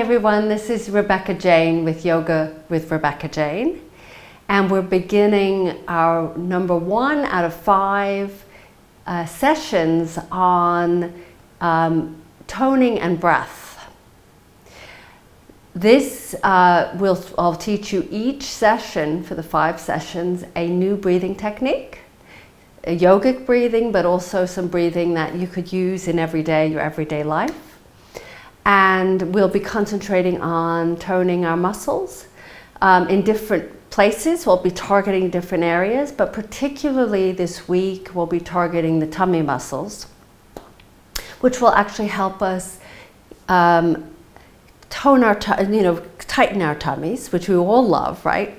everyone, this is Rebecca Jane with Yoga with Rebecca Jane, and we're beginning our number 1 out of 5 sessions on toning and breath. This I'll teach you each session for the 5 sessions a new breathing technique, a yogic breathing, but also some breathing that you could use in your everyday life. And we'll be concentrating on toning our muscles in different places. We'll be targeting different areas, but particularly this week we'll be targeting the tummy muscles, which will actually help us tone our, tighten our tummies, which we all love, right?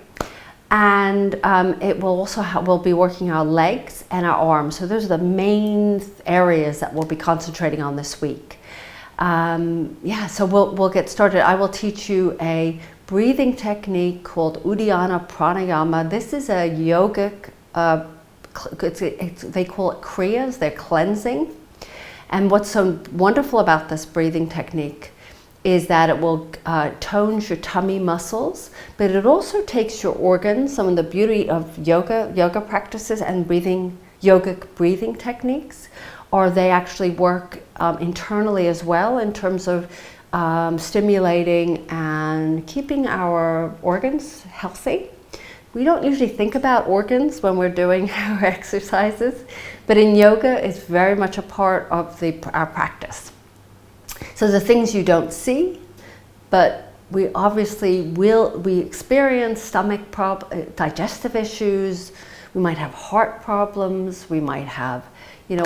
And it will also we'll be working our legs and our arms. So those are the main areas that we'll be concentrating on this week. So we'll get started. I will teach you a breathing technique called Uddiyana Pranayama. This is a yogic, they call it kriyas, they're cleansing. And what's so wonderful about this breathing technique is that it will tones your tummy muscles, but it also takes your organs. Some of the beauty of yoga practices and yogic breathing techniques, or they actually work internally as well in terms of stimulating and keeping our organs healthy. We don't usually think about organs when we're doing our exercises, but in yoga it's very much a part of our practice. So the things you don't see, but we obviously we experience stomach digestive issues, we might have heart problems, we might have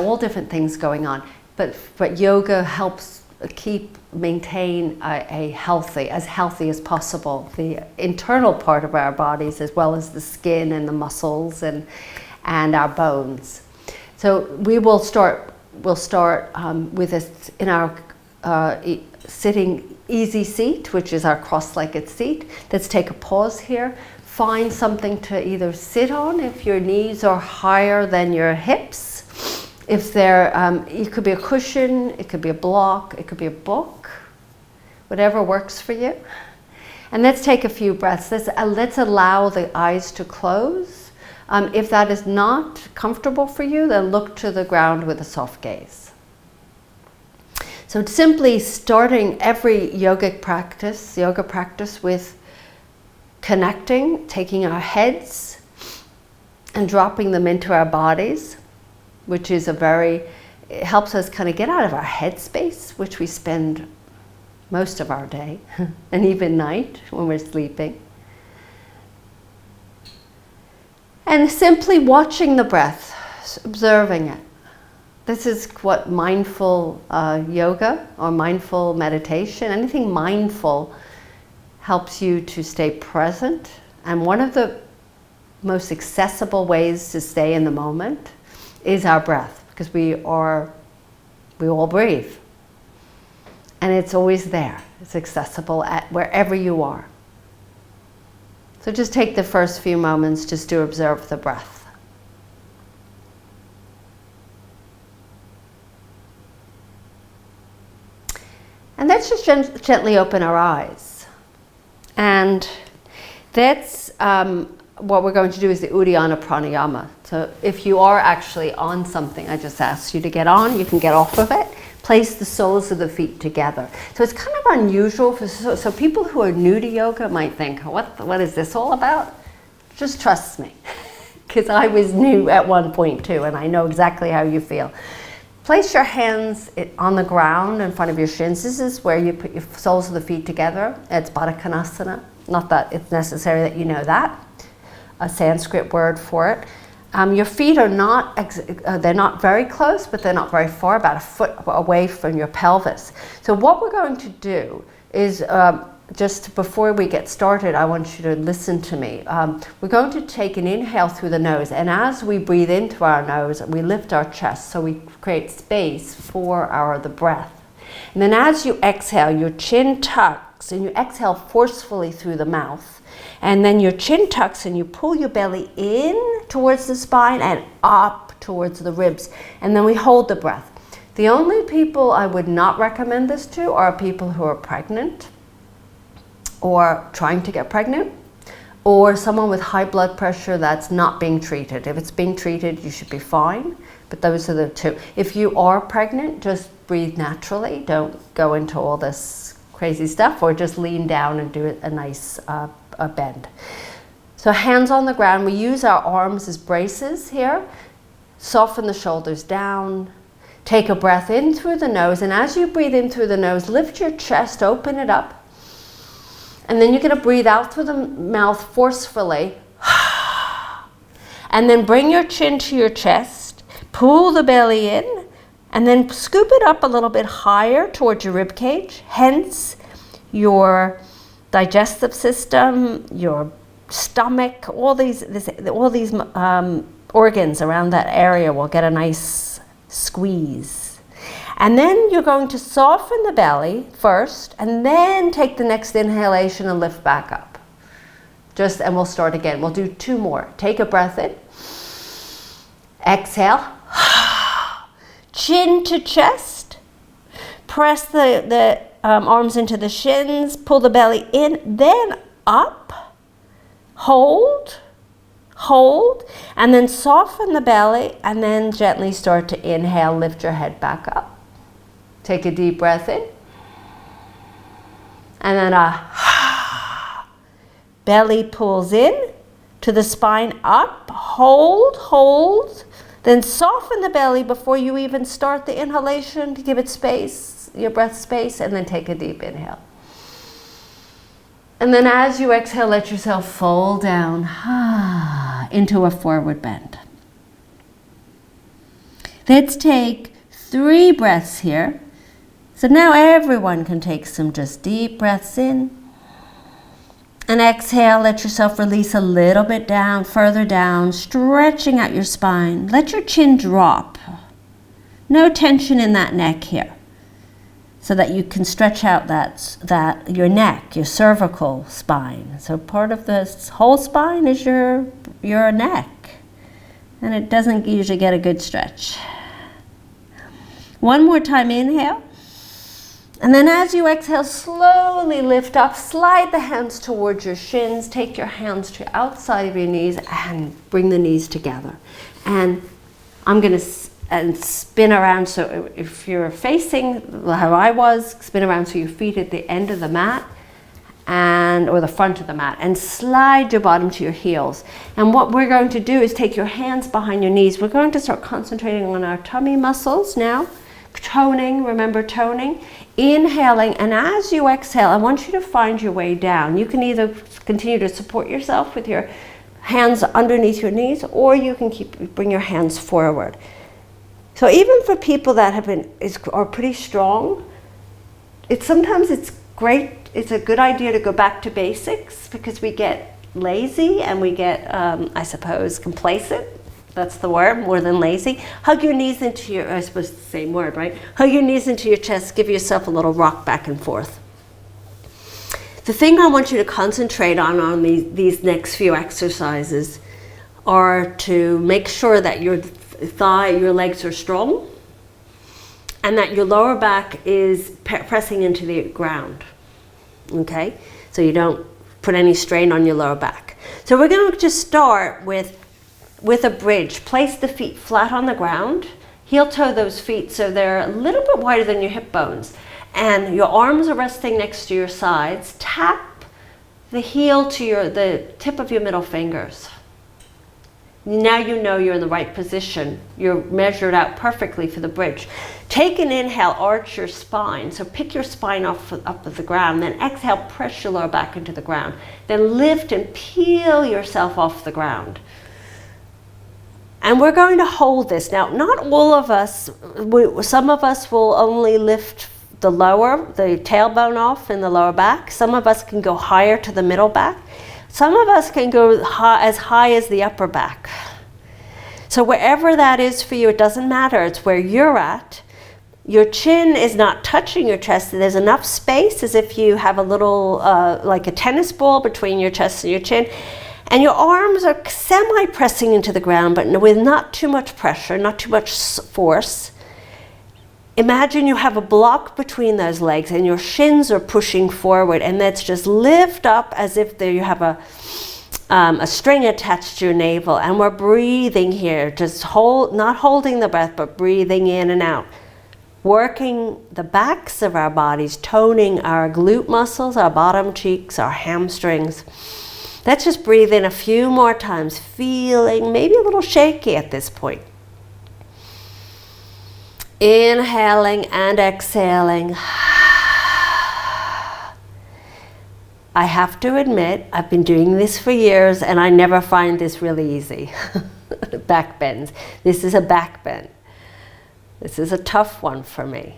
all different things going on, but yoga helps maintain as healthy as possible, the internal part of our bodies, as well as the skin and the muscles and our bones. So we'll start with this in our sitting easy seat, which is our cross-legged seat. Let's take a pause here. Find something to either sit on if your knees are higher than your hips. If it could be a cushion, it could be a block, it could be a book, whatever works for you. And let's take a few breaths. Let's allow the eyes to close. If that is not comfortable for you, then look to the ground with a soft gaze. So simply starting every yoga practice with connecting, taking our heads and dropping them into our bodies, which is it helps us kind of get out of our head space, which we spend most of our day and even night when we're sleeping. And simply watching the breath, observing it. This is what mindful yoga or mindful meditation, anything mindful, helps you to stay present. And one of the most accessible ways to stay in the moment is our breath, because we all breathe. And it's always there. It's accessible at wherever you are. So just take the first few moments just to observe the breath. And let's just gently open our eyes. And that's what we're going to do is the Uddiyana Pranayama. So if you are actually on something, I just asked you to get on, you can get off of it. Place the soles of the feet together. So it's kind of unusual, so people who are new to yoga might think, what is this all about? Just trust me, because I was new at one point too, and I know exactly how you feel. Place your hands on the ground in front of your shins. This is where you put your soles of the feet together. It's Baddha Konasana. Not that it's necessary that you know that. A Sanskrit word for it. Your feet are they're not very close, but they're not very far, about a foot away from your pelvis. So what we're going to do is, just before we get started, I want you to listen to me. We're going to take an inhale through the nose, and as we breathe into our nose, we lift our chest, so we create space for the breath. And then as you exhale, your chin tucks, and you exhale forcefully through the mouth. And then your chin tucks and you pull your belly in towards the spine and up towards the ribs. And then we hold the breath. The only people I would not recommend this to are people who are pregnant, or trying to get pregnant, or someone with high blood pressure that's not being treated. If it's being treated, you should be fine, but those are the two. If you are pregnant, just breathe naturally. Don't go into all this crazy stuff, or just lean down and do a nice a bend. So hands on the ground. We use our arms as braces here. Soften the shoulders down. Take a breath in through the nose, and as you breathe in through the nose, lift your chest, open it up. And then you're going to breathe out through the mouth forcefully. And then bring your chin to your chest. Pull the belly in. And then scoop it up a little bit higher towards your rib cage. Hence, your digestive system, your stomach, all these organs around that area will get a nice squeeze. And then you're going to soften the belly first, and then take the next inhalation and lift back up. And we'll start again. We'll do 2 more. Take a breath in. Exhale. Chin to chest. Press the arms into the shins. Pull the belly in. Then up. Hold. And then soften the belly. And then gently start to inhale. Lift your head back up. Take a deep breath in. And then belly pulls in to the spine, up, hold. Then soften the belly before you even start the inhalation to give it space, your breath space, and then take a deep inhale. And then as you exhale, let yourself fall down into a forward bend. Let's take 3 breaths here. So now everyone can take some just deep breaths in. And exhale, let yourself release a little bit down, further down, stretching out your spine. Let your chin drop. No tension in that neck here. So that you can stretch out that your neck, your cervical spine. So part of this whole spine is your neck. And it doesn't usually get a good stretch. One more time, inhale. And then as you exhale, slowly lift up, slide the hands towards your shins, take your hands to outside of your knees and bring the knees together. And I'm going to spin around, so if you're facing how I was, spin around so your feet at the end of the mat or the front of the mat, and slide your bottom to your heels. And what we're going to do is take your hands behind your knees. We're going to start concentrating on our tummy muscles now. Toning, remember toning. Inhaling, and as you exhale, I want you to find your way down. You can either continue to support yourself with your hands underneath your knees, or you can bring your hands forward. So even for people that are pretty strong, sometimes it's great. It's a good idea to go back to basics, because we get lazy and we get, I suppose, complacent. That's the word, more than lazy. Hug your knees into your, I suppose it's the same word, right? Hug your knees into your chest, give yourself a little rock back and forth. The thing I want you to concentrate on these next few exercises are to make sure that your legs are strong, and that your lower back is pressing into the ground, okay? So you don't put any strain on your lower back. So we're going to just start with a bridge. Place the feet flat on the ground. Heel toe those feet so they're a little bit wider than your hip bones. And your arms are resting next to your sides. Tap the heel to the tip of your middle fingers. Now you know you're in the right position. You're measured out perfectly for the bridge. Take an inhale, arch your spine. So pick your spine up of the ground. Then exhale, press your lower back into the ground. Then lift and peel yourself off the ground. And we're going to hold this. Now, not all of us, some of us will only lift the tailbone off in the lower back. Some of us can go higher to the middle back. Some of us can go as high as the upper back. So wherever that is for you, it doesn't matter. It's where you're at. Your chin is not touching your chest. There's enough space as if you have a little, like a tennis ball between your chest and your chin. And your arms are semi-pressing into the ground, but with not too much pressure, not too much force. imagine you have a block between those legs and your shins are pushing forward, and let's just lift up as if there you have a string attached to your navel, and we're breathing here, just not holding the breath, but breathing in and out. Working the backs of our bodies, toning our glute muscles, our bottom cheeks, our hamstrings. Let's just breathe in a few more times, feeling maybe a little shaky at this point. Inhaling and exhaling. I have to admit, I've been doing this for years and I never find this really easy. Back bends. This is a back bend. This is a tough one for me,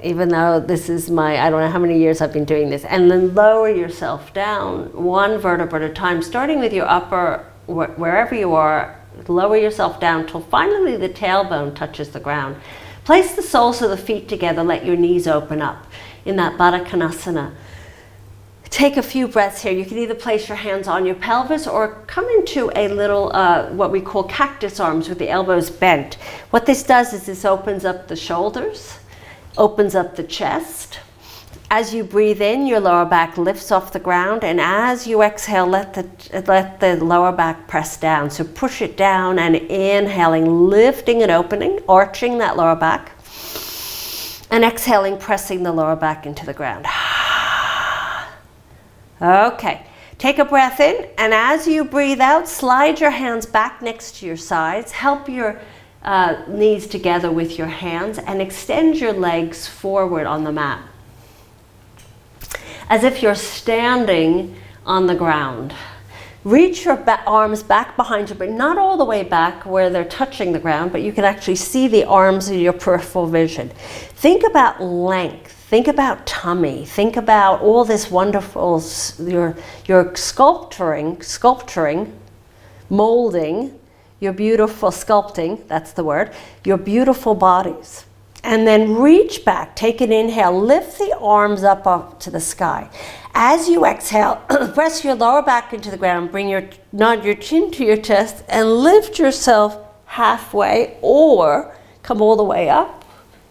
even though this is I don't know how many years I've been doing this. And then lower yourself down one vertebra at a time, starting with your upper, wherever you are, lower yourself down till finally the tailbone touches the ground. Place the soles of the feet together, let your knees open up in that Baddha Konasana. Take a few breaths here. You can either place your hands on your pelvis or come into a little, what we call cactus arms with the elbows bent. What this does is this opens up the shoulders, opens up the chest. As you breathe in, your lower back lifts off the ground, and as you exhale, let the lower back press down. So push it down and inhaling, lifting and opening, arching that lower back, and exhaling, pressing the lower back into the ground. Okay, take a breath in, and as you breathe out, slide your hands back next to your sides, help your knees together with your hands, and extend your legs forward on the mat, as if you're standing on the ground. Reach your arms back behind you, but not all the way back where they're touching the ground, but you can actually see the arms in your peripheral vision. Think about length. Think about tummy. Think about all this wonderful, your sculpturing, molding, your beautiful sculpting, that's the word, your beautiful bodies. And then reach back, take an inhale, lift the arms up to the sky. As you exhale, press your lower back into the ground, nod your chin to your chest, and lift yourself halfway or come all the way up,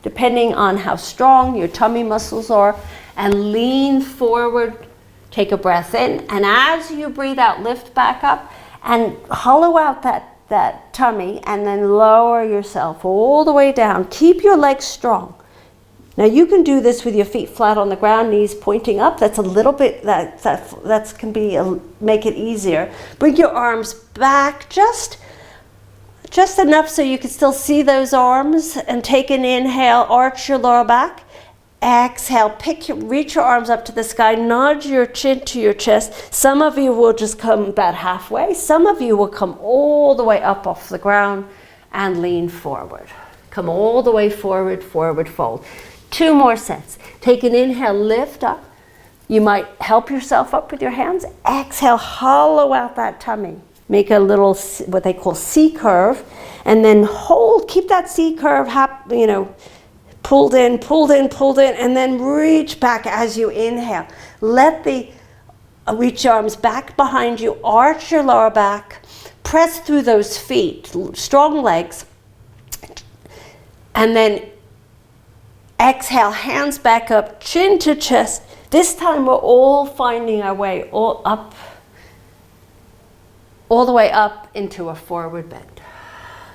depending on how strong your tummy muscles are, and lean forward, take a breath in, and as you breathe out, lift back up and hollow out that tummy, and then lower yourself all the way down. Keep your legs strong. Now you can do this with your feet flat on the ground, knees pointing up. That's a little bit, that can be, make it easier. Bring your arms back just enough so you can still see those arms, and take an inhale, arch your lower back. Exhale, reach your arms up to the sky, nod your chin to your chest. Some of you will just come about halfway. Some of you will come all the way up off the ground and lean forward. Come all the way forward, forward fold. 2 more sets. Take an inhale, lift up. You might help yourself up with your hands. Exhale, hollow out that tummy. Make a little, what they call C curve, and then hold, keep that C curve, pulled in, and then reach back as you inhale. Reach your arms back behind you, arch your lower back, press through those feet, strong legs, and then exhale, hands back up, chin to chest. This time we're all finding our way all the way up into a forward bend.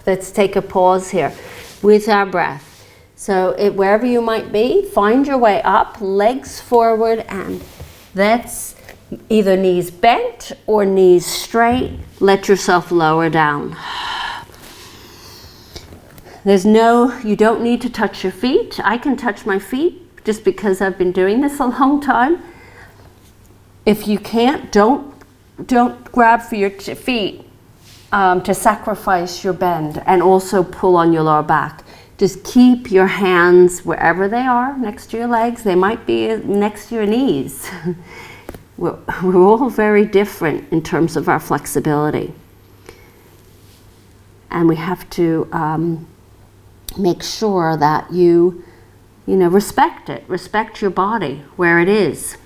Let's take a pause here with our breath. So wherever you might be, find your way up, legs forward, and that's either knees bent or knees straight. Let yourself lower down. You don't need to touch your feet. I can touch my feet just because I've been doing this a long time. If you can't, don't grab for your feet to sacrifice your bend, and also pull on your lower back. Just keep your hands wherever they are, next to your legs. They might be next to your knees. We're all very different in terms of our flexibility. And we have to make sure that you respect it. Respect your body where it is.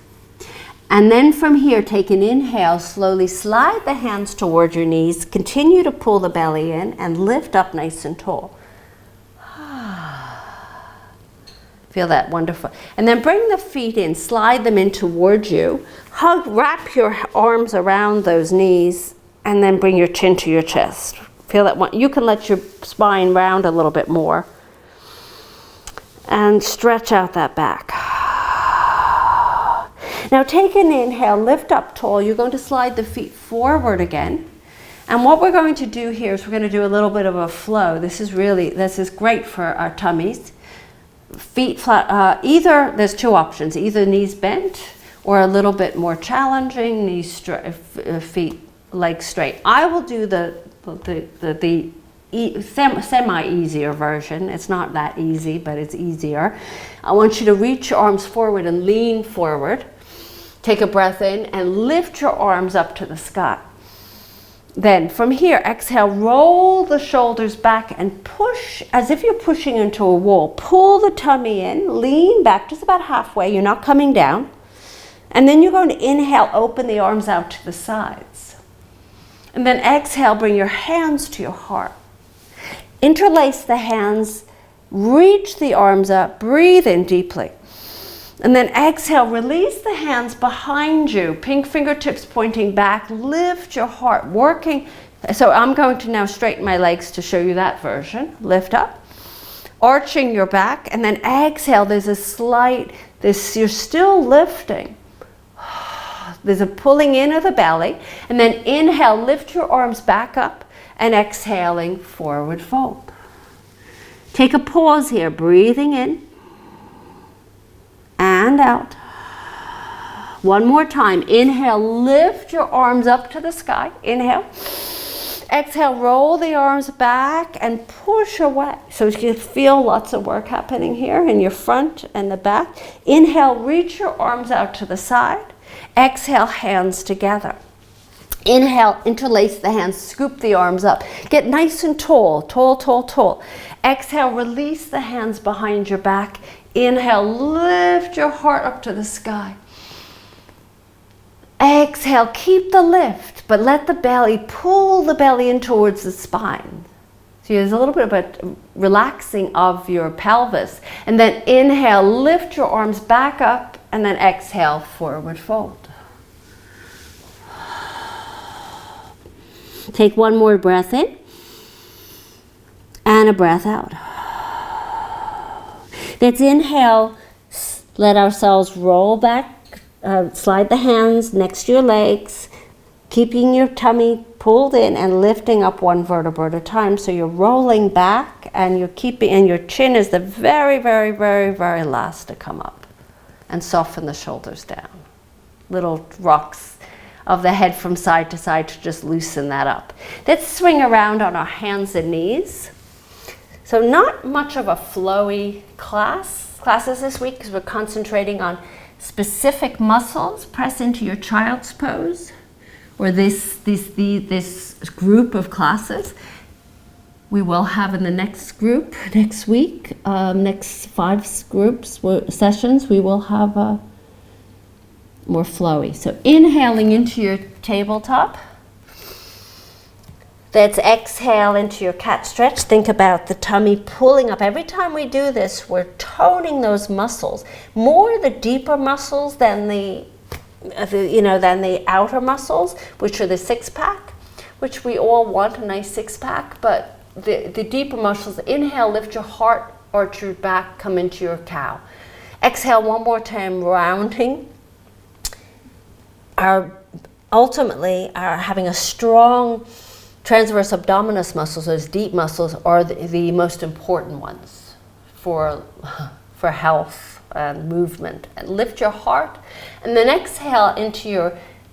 And then from here, take an inhale, slowly slide the hands towards your knees, continue to pull the belly in and lift up nice and tall. Feel that? Wonderful. And then bring the feet in, slide them in towards you. Wrap your arms around those knees, and then bring your chin to your chest. Feel that one. You can let your spine round a little bit more. And stretch out that back. Now take an inhale, lift up tall. You're going to slide the feet forward again. And what we're going to do here is we're going to do a little bit of a flow. This is great for our tummies. Feet flat, there's two options, either knees bent or a little bit more challenging, feet, legs straight. I will do the semi-easier version. It's not that easy, but it's easier. I want you to reach your arms forward and lean forward. Take a breath in and lift your arms up to the sky. Then from here, exhale, roll the shoulders back and push as if you're pushing into a wall. Pull the tummy in, lean back just about halfway. You're not coming down. And then you're going to inhale, open the arms out to the sides. And then exhale, bring your hands to your heart. Interlace the hands, reach the arms up, breathe in deeply. And then exhale, release the hands behind you, pink fingertips pointing back, lift your heart, working. So I'm going to now straighten my legs to show you that version. Lift up, arching your back, and then exhale, you're still lifting. There's a pulling in of the belly, and then inhale, lift your arms back up, and exhaling, forward fold. Take a pause here, breathing in and out. One more time. Inhale, lift your arms up to the sky. Inhale. Exhale, roll the arms back and push away. So you feel lots of work happening here in your front and the back. Inhale, reach your arms out to the side. Exhale, hands together. Inhale, interlace the hands, scoop the arms up. Get nice and tall, tall, tall, tall. Exhale, release the hands behind your back. Inhale, lift your heart up to the sky. Exhale, keep the lift, but let the belly, pull the belly in towards the spine. So there's a little bit of a relaxing of your pelvis. And then inhale, lift your arms back up, and then exhale, forward fold. Take one more breath in, and a breath out. Let's inhale, let ourselves roll back, slide the hands next to your legs, keeping your tummy pulled in and lifting up one vertebra at a time. So you're rolling back and and your chin is the very, very, very, very last to come up. And soften the shoulders down. Little rocks of the head from side to side to just loosen that up. Let's swing around on our hands and knees. So not much of a flowy classes this week because we're concentrating on specific muscles. Press into your child's pose, or this group of classes. We will have in the next group next week, next 5 sessions, we will have more flowy. So inhaling into your tabletop. Let's exhale into your cat stretch. Think about the tummy pulling up. Every time we do this, we're toning those muscles. More the deeper muscles than the outer muscles, which are the 6-pack, which we all want, a nice 6-pack. But the deeper muscles, inhale, lift your heart, arch your back, come into your cow. Exhale one more time, rounding. Ultimately, having a strong transverse abdominis muscles, those deep muscles, are the most important ones for health and movement. And lift your heart, and then exhale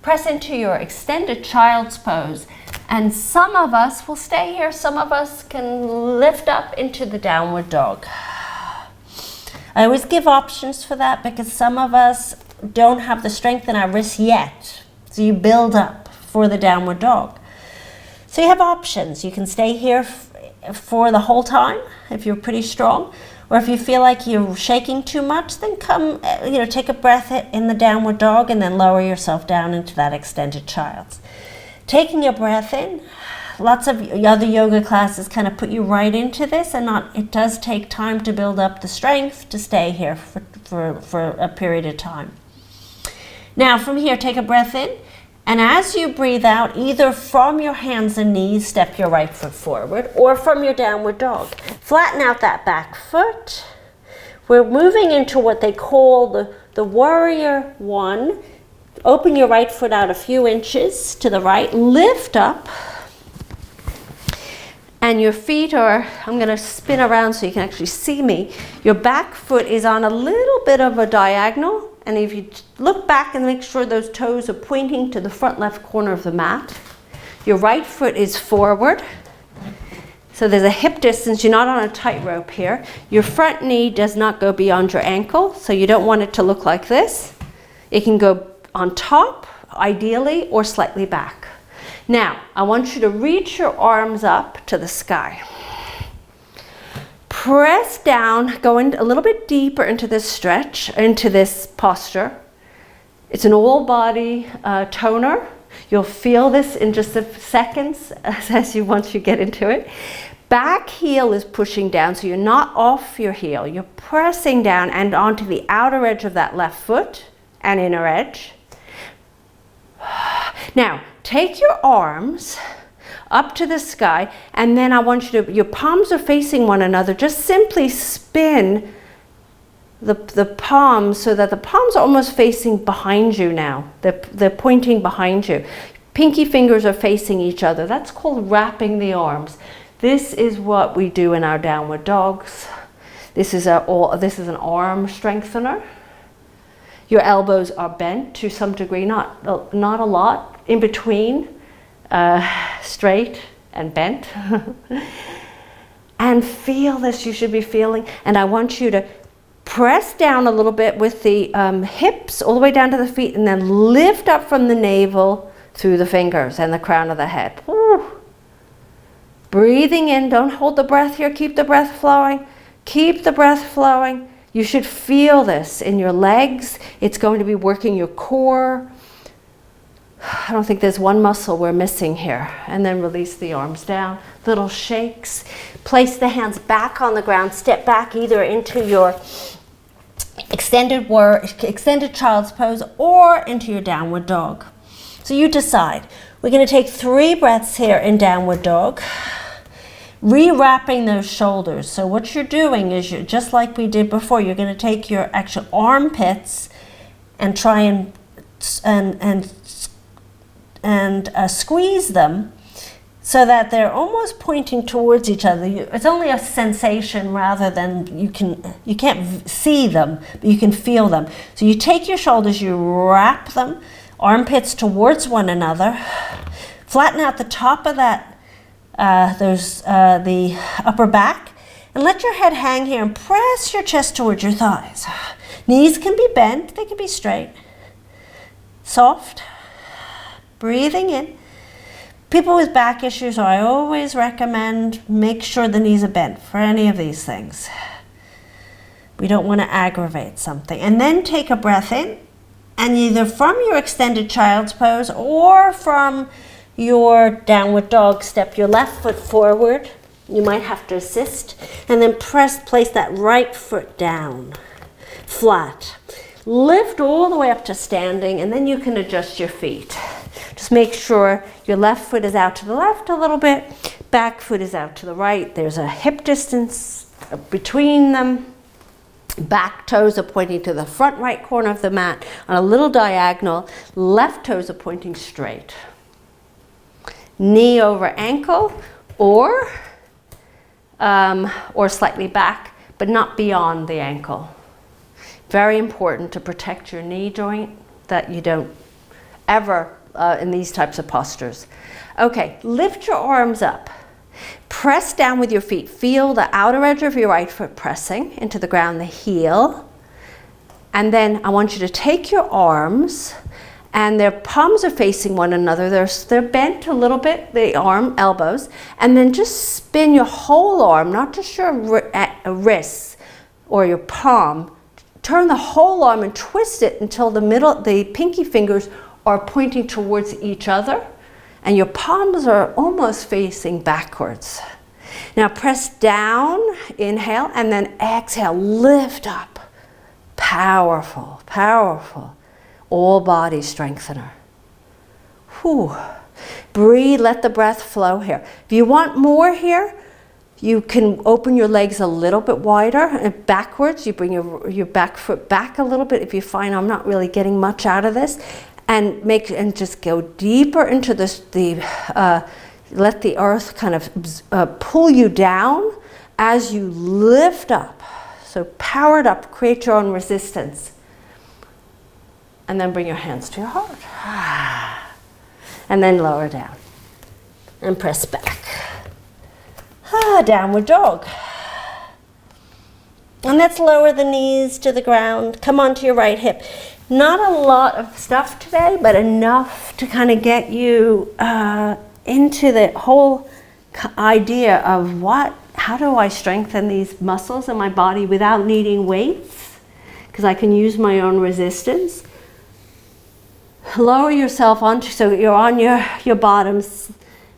press into your extended child's pose. And some of us will stay here, some of us can lift up into the downward dog. I always give options for that because some of us don't have the strength in our wrists yet. So you build up for the downward dog. So you have options. You can stay here for the whole time if you're pretty strong, or if you feel like you're shaking too much, then come, take a breath in the downward dog and then lower yourself down into that extended child's. Taking a breath in, lots of other yoga classes kind of put you right into this, and it does take time to build up the strength to stay here for a period of time. Now from here, take a breath in, and as you breathe out, either from your hands and knees, step your right foot forward, or from your downward dog. Flatten out that back foot. We're moving into what they call the warrior one. Open your right foot out a few inches to the right, lift up, and your feet are, I'm going to spin around so you can actually see me. Your back foot is on a little bit of a diagonal, and if you look back and make sure those toes are pointing to the front left corner of the mat, your right foot is forward. So there's a hip distance, you're not on a tightrope here. Your front knee does not go beyond your ankle, so you don't want it to look like this. It can go on top, ideally, or slightly back. Now, I want you to reach your arms up to the sky. Press down, go in a little bit deeper into this stretch, into this posture. It's an all body toner. You'll feel this in just a seconds once you get into it. Back heel is pushing down, so you're not off your heel. You're pressing down and onto the outer edge of that left foot and inner edge. Now, take your arms up to the sky, and then I want you to, your palms are facing one another, just simply spin the palms so that the palms are almost facing behind you now. They're pointing behind you. Pinky fingers are facing each other. That's called wrapping the arms. This is what we do in our downward dogs. This is an arm strengthener. Your elbows are bent to some degree, not a lot, in between, straight and bent. And feel this, you should be feeling, and I want you to press down a little bit with the hips all the way down to the feet, and then lift up from the navel through the fingers and the crown of the head. Woo. Breathing in, don't hold the breath here, keep the breath flowing. Keep the breath flowing. You should feel this in your legs. It's going to be working your core. I don't think there's one muscle we're missing here. And then release the arms down. Little shakes. Place the hands back on the ground. Step back either into your extended child's pose or into your downward dog. So you decide. We're going to take 3 breaths here in downward dog. Rewrapping those shoulders. So what you're doing is, you're just like we did before, you're going to take your actual armpits and try and squeeze them so that they're almost pointing towards each other. It's only a sensation rather than you can't see them, but you can feel them. So you take your shoulders, you wrap them, armpits towards one another, flatten out the top of that, the upper back, and let your head hang here and press your chest towards your thighs. Knees can be bent, they can be straight. Soft. Breathing in. People with back issues, I always recommend make sure the knees are bent for any of these things. We don't want to aggravate something. And then take a breath in, and either from your extended child's pose or from your downward dog, step your left foot forward. You might have to assist, and then place that right foot down, flat. Lift all the way up to standing, and then you can adjust your feet. Just make sure your left foot is out to the left a little bit, back foot is out to the right. There's a hip distance between them. Back toes are pointing to the front right corner of the mat on a little diagonal. Left toes are pointing straight. Knee over ankle, or slightly back, but not beyond the ankle. Very important to protect your knee joint, that you don't ever in these types of postures. Okay, lift your arms up. Press down with your feet. Feel the outer edge of your right foot pressing into the ground, the heel. And then I want you to take your arms, and their palms are facing one another. They're bent a little bit, the elbows, and then just spin your whole arm, not just your wrists or your palm. Turn the whole arm and twist it until the pinky fingers are pointing towards each other, and your palms are almost facing backwards. Now press down, inhale, and then exhale, lift up. Powerful, powerful. All body strengthener. Whew. Breathe, let the breath flow here. If you want more here, you can open your legs a little bit wider and backwards. You bring your back foot back a little bit if you find I'm not really getting much out of this. And just go deeper into this, let the earth kind of pull you down as you lift up. So power it up, create your own resistance. And then bring your hands to your heart. And then lower down. And press back. Downward dog. And let's lower the knees to the ground. Come onto your right hip. Not a lot of stuff today, but enough to kind of get you into the whole idea of how do I strengthen these muscles in my body without needing weights? Because I can use my own resistance. Lower yourself onto, so you're on your bottoms,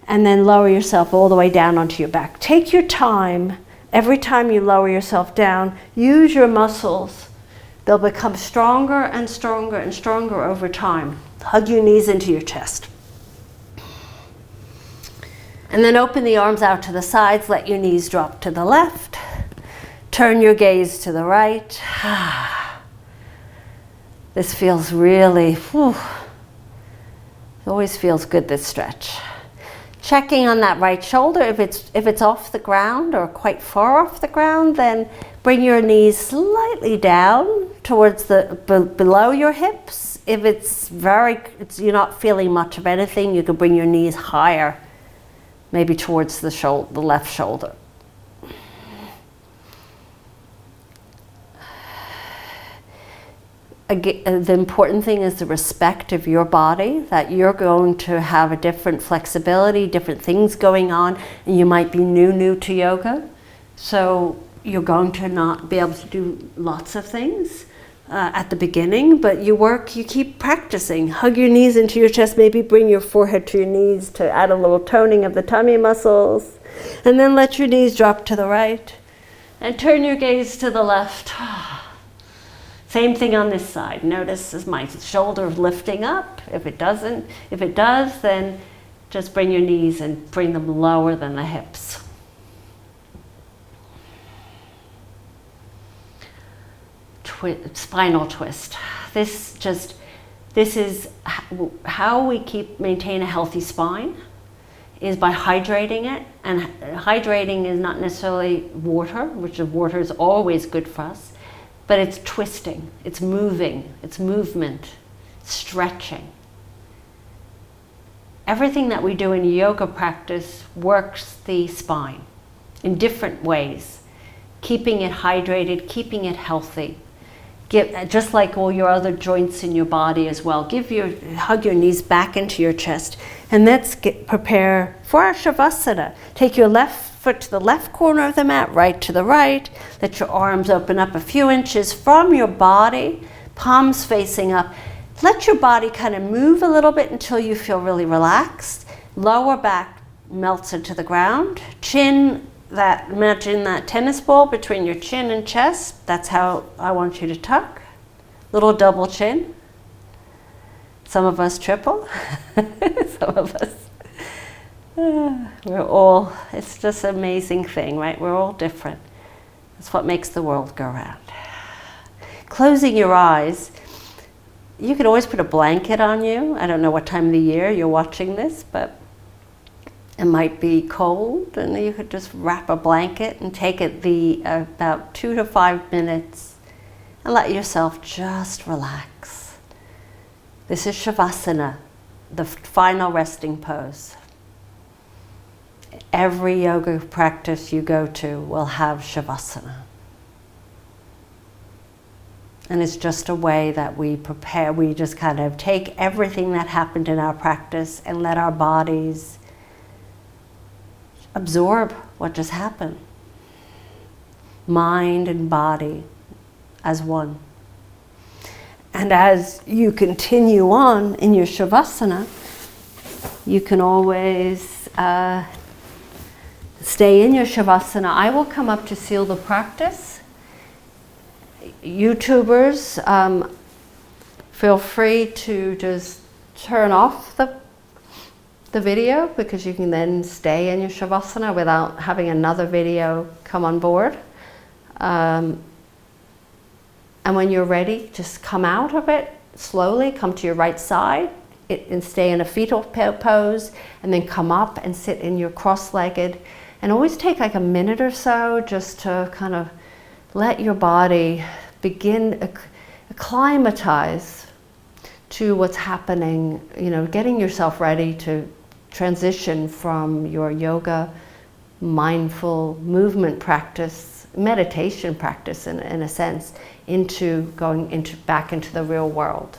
and then lower yourself all the way down onto your back. Take your time. Every time you lower yourself down, use your muscles. They'll become stronger and stronger and stronger over time. Hug your knees into your chest. And then open the arms out to the sides. Let your knees drop to the left. Turn your gaze to the right. This feels really, it always feels good, this stretch. Checking on that right shoulder. If it's off the ground or quite far off the ground, then bring your knees slightly down towards below your hips. If you're not feeling much of anything, you can bring your knees higher, maybe towards the left shoulder. Again, the important thing is the respect of your body, that you're going to have a different flexibility, different things going on, and you might be new to yoga. So you're going to not be able to do lots of things at the beginning, but you keep practicing. Hug your knees into your chest, maybe bring your forehead to your knees to add a little toning of the tummy muscles, and then let your knees drop to the right, and turn your gaze to the left. Same thing on this side. Notice is my shoulder lifting up. If it does, then just bring your knees and bring them lower than the hips. Spinal twist. This is how we maintain a healthy spine, is by hydrating it. And hydrating is not necessarily water, which water is always good for us. But it's twisting, it's moving, it's movement, stretching. Everything that we do in yoga practice works the spine in different ways, keeping it hydrated, keeping it healthy. Just like all your other joints in your body as well. Hug your knees back into your chest, and let's prepare for our Shavasana. Take your left foot to the left corner of the mat, right to the right. Let your arms open up a few inches from your body, palms facing up. Let your body kind of move a little bit until you feel really relaxed. Lower back melts into the ground. Imagine that tennis ball between your chin and chest. That's how I want you to tuck. Little double chin. Some of us triple. Some of us. It's just an amazing thing, right? We're all different. That's what makes the world go round. Closing your eyes. You could always put a blanket on you. I don't know what time of the year you're watching this, but it might be cold, and you could just wrap a blanket and take it about 2 to 5 minutes and let yourself just relax. This is Shavasana, the final resting pose. Every yoga practice you go to will have Shavasana. And it's just a way that we prepare, we just kind of take everything that happened in our practice and let our bodies absorb what just happened. Mind and body as one. And as you continue on in your Shavasana, you can always stay in your Shavasana. I will come up to seal the practice. YouTubers, feel free to just turn off the video, because you can then stay in your Shavasana without having another video come on board. And when you're ready, just come out of it slowly, come to your right side and stay in a fetal pose, and then come up and sit in your cross-legged. And always take like a minute or so just to kind of let your body begin acclimatize to what's happening, you know, getting yourself ready to transition from your yoga, mindful movement practice, meditation practice in a sense, into going back into the real world.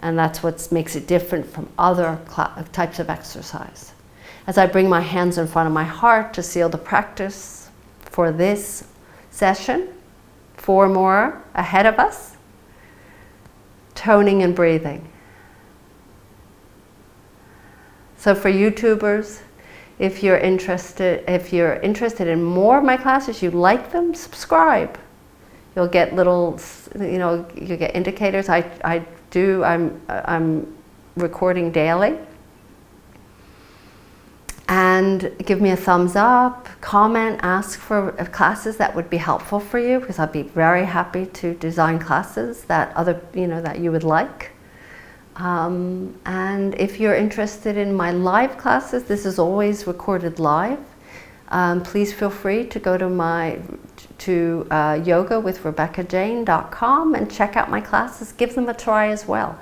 And that's what makes it different from other types of exercise. As I bring my hands in front of my heart to seal the practice for this session, 4 more ahead of us, toning and breathing. So for YouTubers, if you're interested in more of my classes, you like them, subscribe. You'll get little, you get indicators. I'm recording daily. And give me a thumbs up, comment, ask for classes that would be helpful for you, because I'd be very happy to design classes that that you would like. And if you're interested in my live classes, this is always recorded live. Please feel free to go to yogawithrebeccajane.com and check out my classes. Give them a try as well.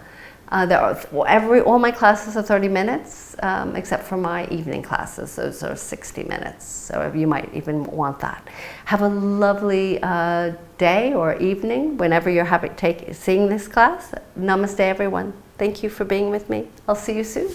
All my classes are 30 minutes, except for my evening classes. Those are 60 minutes, so you might even want that. Have a lovely day or evening whenever you're seeing this class. Namaste, everyone. Thank you for being with me. I'll see you soon.